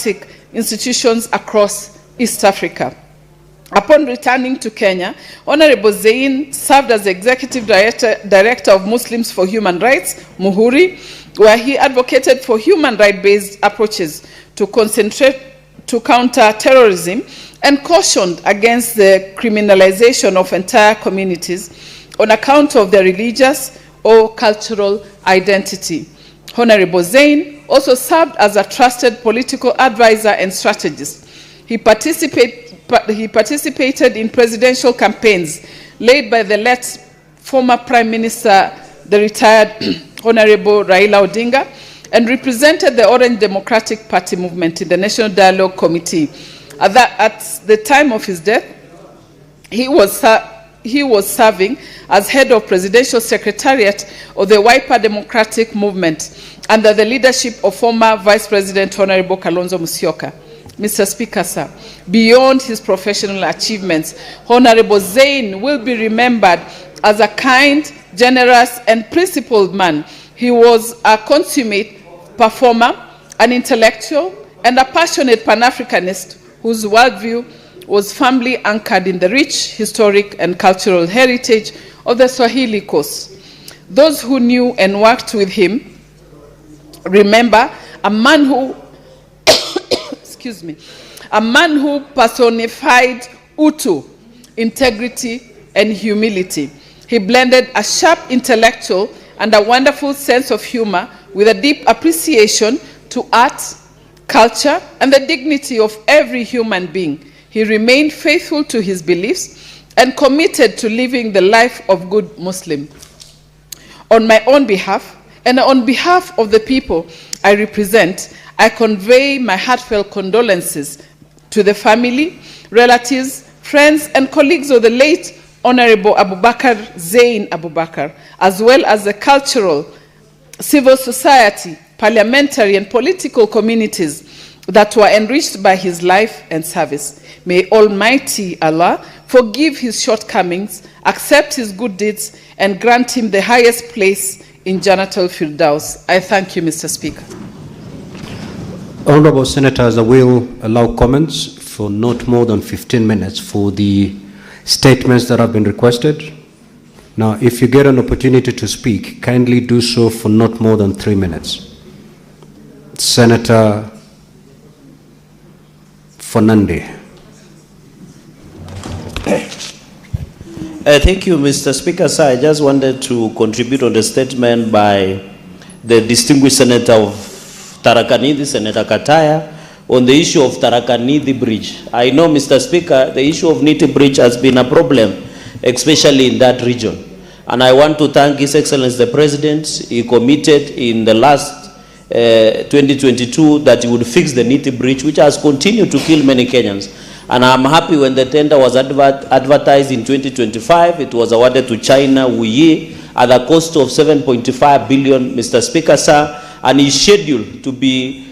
democratic institutions across East Africa. Upon returning to Kenya, Honorable Zay served as Executive Director of Muslims for Human Rights, Muhuri, where he advocated for human rights-based approaches to counter terrorism and cautioned against the criminalization of entire communities on account of their religious or cultural identity. Honorable Zay also served as a trusted political advisor and strategist. He participated in presidential campaigns led by the late former Prime Minister, the retired Honorable Raila Odinga, and represented the Orange Democratic Party movement in the National Dialogue Committee. At the time of his death, he was serving as head of Presidential Secretariat of the Wiper Democratic Movement under the leadership of former Vice President Honorable Kalonzo Musyoka. Mr. Speaker, sir, beyond his professional achievements, Honorable Zay will be remembered as a kind, generous, and principled man. He was a consummate performer, an intellectual, and a passionate Pan-Africanist whose worldview was firmly anchored in the rich historic and cultural heritage of the Swahili Coast. Those who knew and worked with him remember a man who a man who personified Utu, integrity, and humility. He blended a sharp intellectual and a wonderful sense of humor with a deep appreciation to art, culture, and the dignity of every human being. He remained faithful to his beliefs and committed to living the life of good Muslim. On my own behalf, and on behalf of the people I represent, I convey my heartfelt condolences to the family, relatives, friends, and colleagues of the late Honorable Abubakar Zain Abubakar, as well as the cultural, civil society, parliamentary, and political communities that were enriched by his life and service. May Almighty Allah forgive his shortcomings, accept his good deeds, and grant him the highest place in Jannatul Firdaus. I thank you, Mr. Speaker. Honorable Senators, I will allow comments for not more than 15 minutes for the statements that have been requested. Now, if you get an opportunity to speak, kindly do so for not more than 3 minutes. Senator Fernande. Thank you, Mr. Speaker. Sir, I just wanted to contribute on the statement by the distinguished Senator of Tharaka Nithi, Senator Kataya, on the issue of Tharaka Nithi Bridge. I know, Mr. Speaker, the issue of Nithi Bridge has been a problem, especially in that region. And I want to thank His Excellency the President. He committed in the last 2022 that he would fix the Nithi Bridge, which has continued to kill many Kenyans. And I'm happy when the tender was advertised in 2025, it was awarded to China, Wuyi, at a cost of 7.5 billion, Mr. Speaker, sir, and is scheduled to be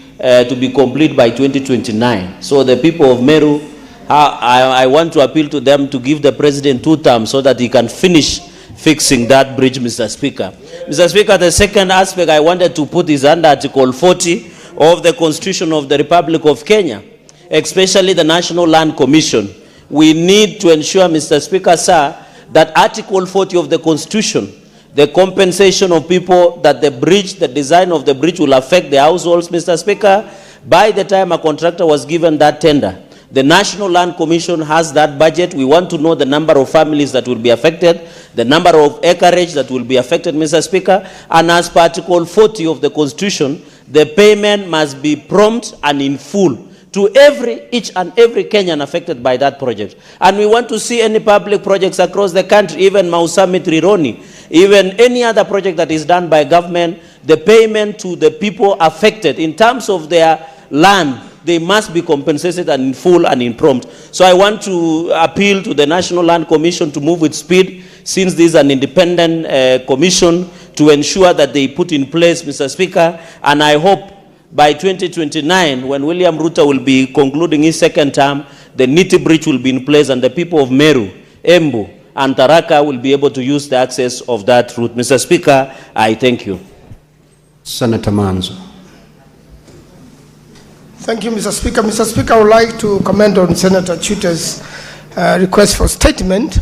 complete by 2029. So the people of Meru, I want to appeal to them to give the President 2 terms so that he can finish fixing that bridge, Mr. Speaker. Mr. Speaker, the second aspect I wanted to put is under Article 40 of the Constitution of the Republic of Kenya, especially the National Land Commission. We need to ensure, Mr. Speaker, sir, that Article 40 of the Constitution, the compensation of people, that the bridge, the design of the bridge will affect the households, Mr. Speaker. By the time a contractor was given that tender, the National Land Commission has that budget. We want to know the number of families that will be affected, the number of acreage that will be affected, Mr. Speaker. And as per Article 40 of the Constitution, the payment must be prompt and in full to each and every Kenyan affected by that project. And we want to see any public projects across the country, even Mau Summit Rironi, even any other project that is done by government, the payment to the people affected in terms of their land, they must be compensated and in full and in prompt. So I want to appeal to the National Land Commission to move with speed, since this is an independent commission, to ensure that they put in place, Mr. Speaker, and I hope by 2029, when William Ruto will be concluding his second term, the Nithi Bridge will be in place and the people of Meru, Embu, and Tharaka will be able to use the access of that route. Mr. Speaker, I thank you. Senator Manzo. Thank you, Mr. Speaker. Mr. Speaker, I would like to comment on Senator Chuta's request for statement.